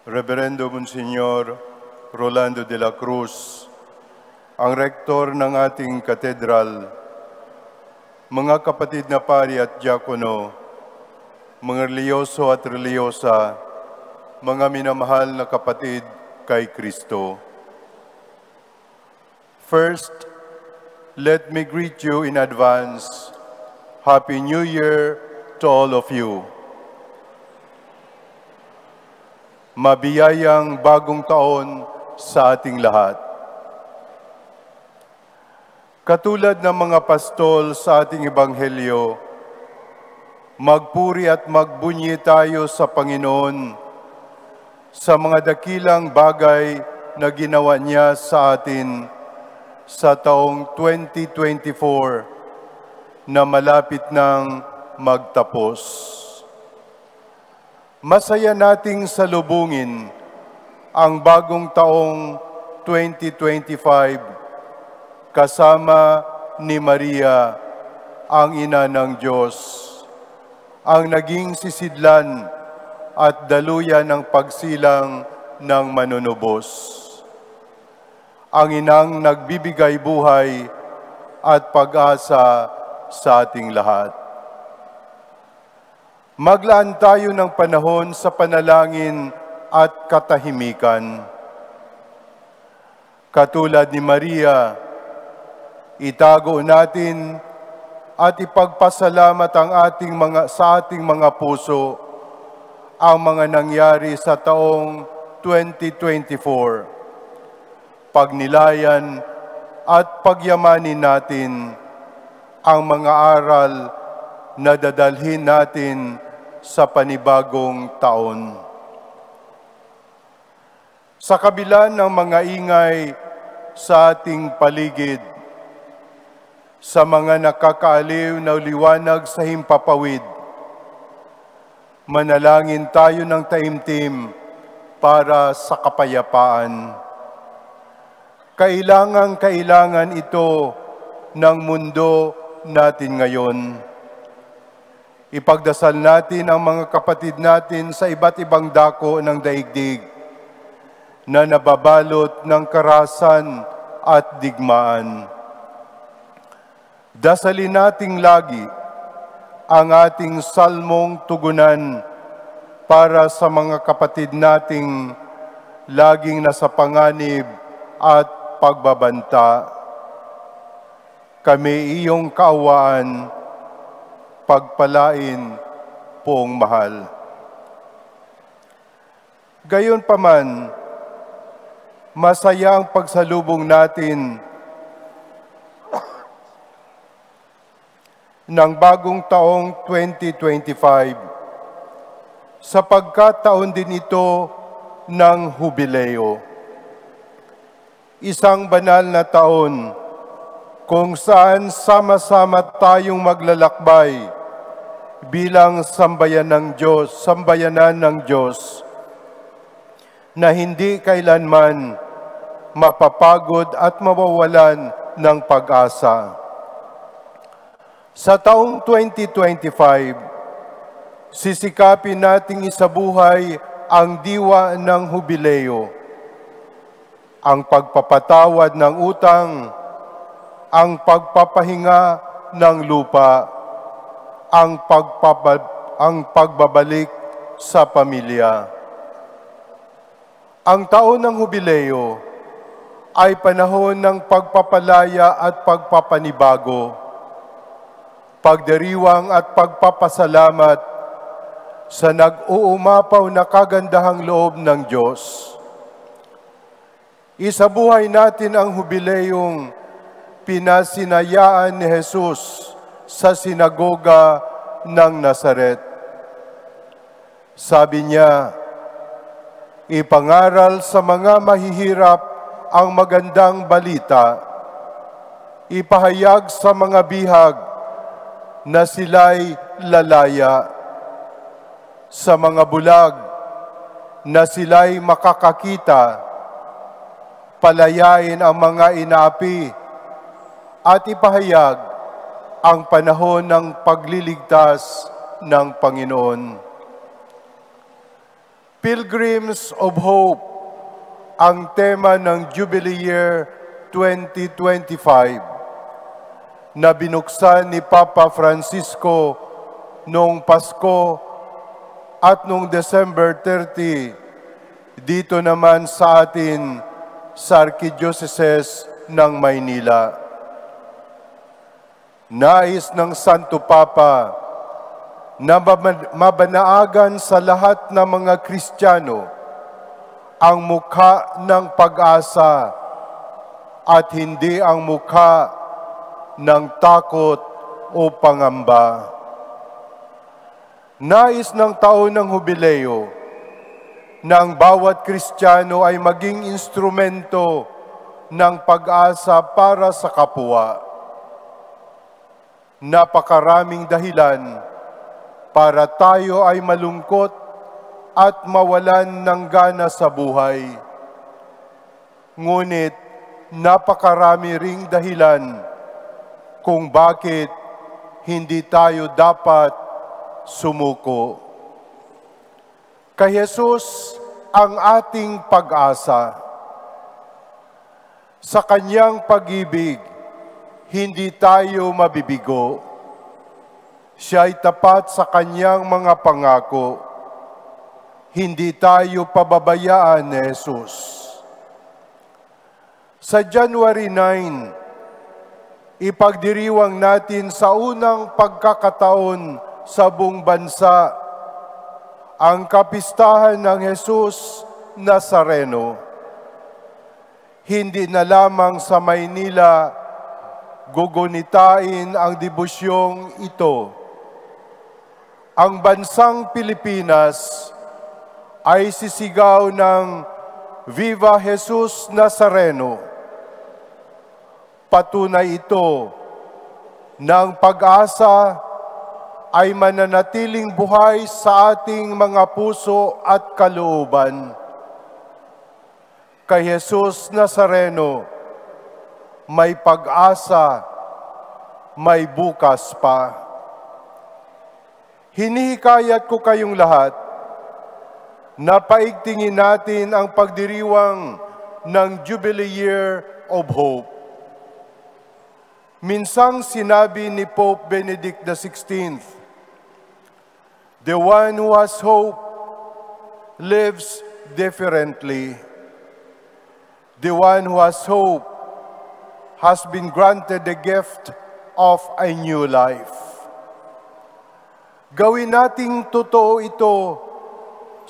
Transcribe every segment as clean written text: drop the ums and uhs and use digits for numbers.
Reverendo Monsignor Rolando de la Cruz, ang rektor ng ating katedral, mga kapatid na pari at diakono, mga reliyoso at reliyosa, mga minamahal na kapatid kay Kristo. First, let me greet you in advance. Happy New Year to all of you. Mabiyayang bagong taon sa ating lahat. Katulad ng mga pastol sa ating ebanghelyo, magpuri at magbunyi tayo sa Panginoon sa mga dakilang bagay na ginawa niya sa atin sa taong 2024 na malapit nang magtapos. Masaya nating salubungin ang bagong taong 2025 kasama ni Maria, ang ina ng Diyos, ang naging sisidlan at daluyan ng pagsilang ng manunubos, ang inang nagbibigay buhay at pag-asa sa ating lahat. Maglaan tayo ng panahon sa panalangin at katahimikan. Katulad ni Maria, itago natin at ipagpasalamat sa ating mga puso ang mga nangyari sa taong 2024. Pagnilayan at pagyamanin natin ang mga aral na dadalhin natin sa panibagong taon. Sa kabila ng mga ingay sa ating paligid, sa mga nakakaaliw na liwanag sa himpapawid, manalangin tayo ng taimtim para sa kapayapaan. Kailangan ito ng mundo natin ngayon. Ipagdasal natin ang mga kapatid natin sa iba't ibang dako ng daigdig na nababalot ng karahasan at digmaan. Dasalin nating lagi ang ating salmong tugunan para sa mga kapatid nating laging nasa panganib at pagbabanta. Kami iyong kaawaan, pagpalain poong mahal. Gayunpaman, masaya ang pagsalubong natin ng bagong taong 2025 sapagkat taon din ito ng hubileo. Isang banal na taon kung saan sama-sama tayong maglalakbay bilang sambayanan ng Diyos na hindi kailanman mapapagod at mawawalan ng pag-asa. Sa taong 2025, sisikapin nating isabuhay ang diwa ng hubileo, ang pagpapatawad ng utang, ang pagpapahinga ng lupa, ang pagbabalik sa pamilya. Ang taon ng hubileo ay panahon ng pagpapalaya at pagpapanibago, pagdiriwang at pagpapasalamat sa nag-uumapaw na kagandahang loob ng Diyos. Isabuhay natin ang hubileyong pinasinayaan ni Jesus sa sinagoga ng Nazaret. Sabi niya, ipangaral sa mga mahihirap ang magandang balita, ipahayag sa mga bihag na sila'y lalaya, sa mga bulag na sila'y makakakita, palayain ang mga inaapi, at ipahayag ang panahon ng pagliligtas ng Panginoon. Pilgrims of Hope ang tema ng Jubilee Year 2025 na binuksan ni Papa Francisco noong Pasko at noong December 30 dito naman sa atin sa Archdiocese ng Maynila. Nais ng Santo Papa na mabanaagan sa lahat ng mga Kristiyano ang mukha ng pag-asa at hindi ang mukha ng takot o pangamba. Nais ng taon ng Hubileo na ang bawat Kristiyano ay maging instrumento ng pag-asa para sa kapwa. Napakaraming dahilan para tayo ay malungkot at mawalan ng gana sa buhay. Ngunit napakarami ring dahilan kung bakit hindi tayo dapat sumuko. Kay Jesus ang ating pag-asa. Sa kanyang pag-ibig, hindi tayo mabibigo. Siya ay tapat sa kanyang mga pangako. Hindi tayo pababayaan ni Jesus. Sa January 9, ipagdiriwang natin sa unang pagkakataon sa buong bansa ang kapistahan ng Jesus Nazareno. Hindi na lamang sa Maynila gugunitain ang debusyong ito. Ang bansang Pilipinas ay sisigaw ng Viva Jesus Nazareno. Patunay ito ng pag-asa ay mananatiling buhay sa ating mga puso at kalooban. Kay Jesus Nazareno, may pag-asa, may bukas pa. Hinihikayat ko kayong lahat na paigtingin natin ang pagdiriwang ng Jubilee Year of Hope. Minsang sinabi ni Pope Benedict XVI, "The one who has hope lives differently. The one who has hope has been granted the gift of a new life." Gawin nating totoo ito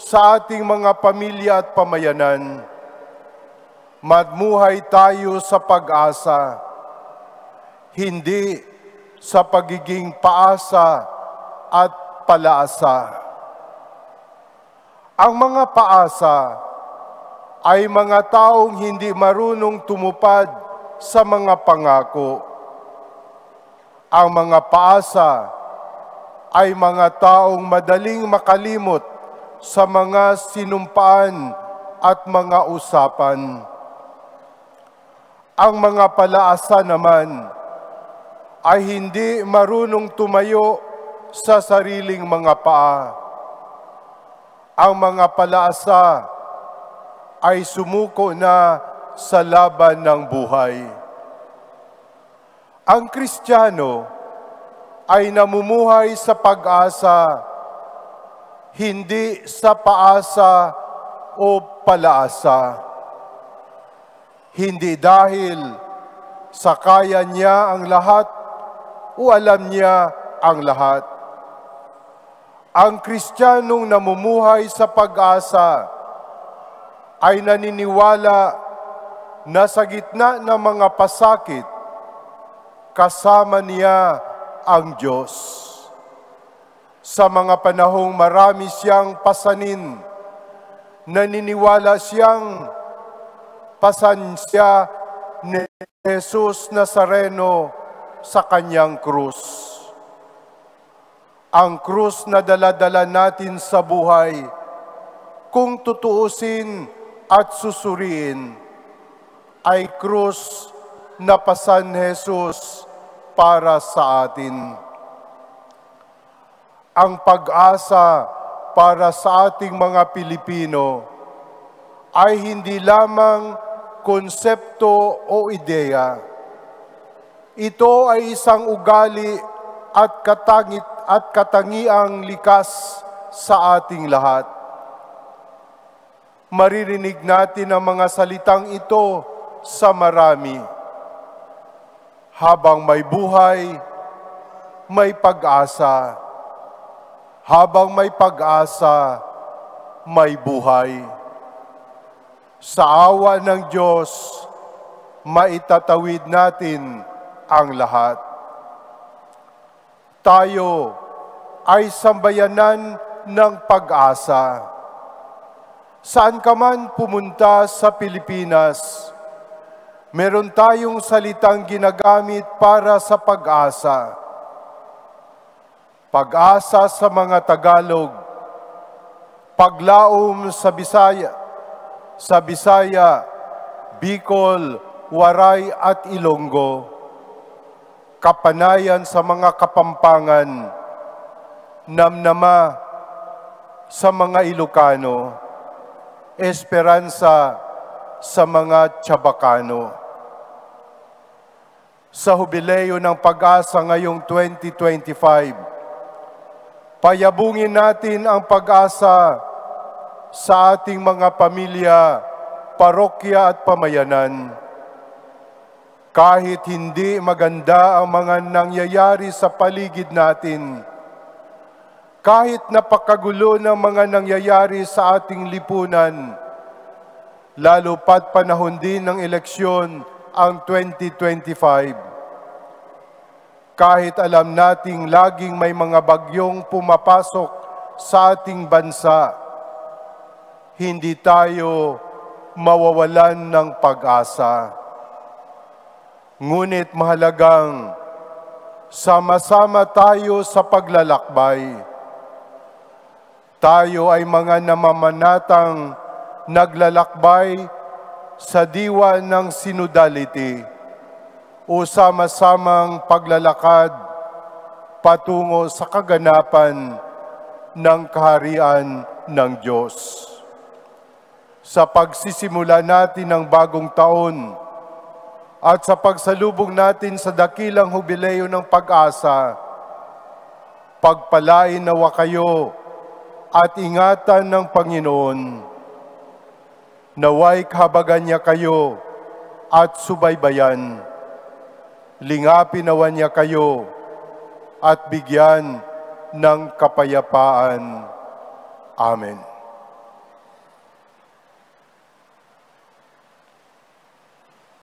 sa ating mga pamilya at pamayanan. Magmuhay tayo sa pag-asa, hindi sa pagiging paasa at palaasa. Ang mga paasa ay mga taong hindi marunong tumupad sa mga pangako. Ang mga paasa ay mga taong madaling makalimot sa mga sinumpaan at mga usapan. Ang mga palaasa naman ay hindi marunong tumayo sa sariling mga paa. Ang mga palaasa ay sumuko na sa laban ng buhay. Ang Kristiyano ay namumuhay sa pag-asa, hindi sa paasa o palaasa. Hindi dahil sa kaya niya ang lahat o alam niya ang lahat. Ang Kristiyanong namumuhay sa pag-asa ay naniniwala na sa gitna ng mga pasakit, kasama niya ang Diyos. Sa mga panahong marami siyang pasanin, naniniwala siyang pasansya ni Jesus Nazareno sa kanyang krus. Ang krus na dala-dala natin sa buhay, kung tutuusin at susuriin, ay krus na pasan ni Jesus para sa atin. Ang pag-asa para sa ating mga Pilipino ay hindi lamang konsepto o ideya. Ito ay isang ugali at katangiang likas sa ating lahat. Maririnig natin ang mga salitang ito sa marami. Habang may buhay, may pag-asa. Habang may pag-asa, may buhay. Sa awa ng Diyos, maitatawid natin ang lahat. Tayo ay sambayanan ng pag-asa. Saan ka man pumunta sa Pilipinas, meron tayong salitang ginagamit para sa pag-asa. Pag-asa sa mga Tagalog, paglaom sa Bisaya, Bicol, Waray at Ilonggo, kapanayan sa mga Kapampangan, namnama sa mga Ilocano, esperansa sa mga Chabacano. Sa Hubileo ng Pag-asa ngayong 2025, payabungin natin ang pag-asa sa ating mga pamilya, parokya at pamayanan. Kahit hindi maganda ang mga nangyayari sa paligid natin, kahit napakagulo ng mga nangyayari sa ating lipunan, lalo pat panahon din ng eleksyon ang 2025, kahit alam nating laging may mga bagyong pumapasok sa ating bansa, hindi tayo mawawalan ng pag-asa. Ngunit mahalagang sama-sama tayo sa paglalakbay. Tayo ay mga namamanatang naglalakbay sa diwa ng synodality o sama-samang paglalakad patungo sa kaganapan ng kaharian ng Diyos. Sa pagsisimula natin ng bagong taon at sa pagsalubong natin sa dakilang hubileo ng pag-asa, pagpalain nawa kayo at ingatan ng Panginoon. Naway kahabagan niya kayo at subaybayan. Lingapin nawa niya kayo at bigyan ng kapayapaan. Amen.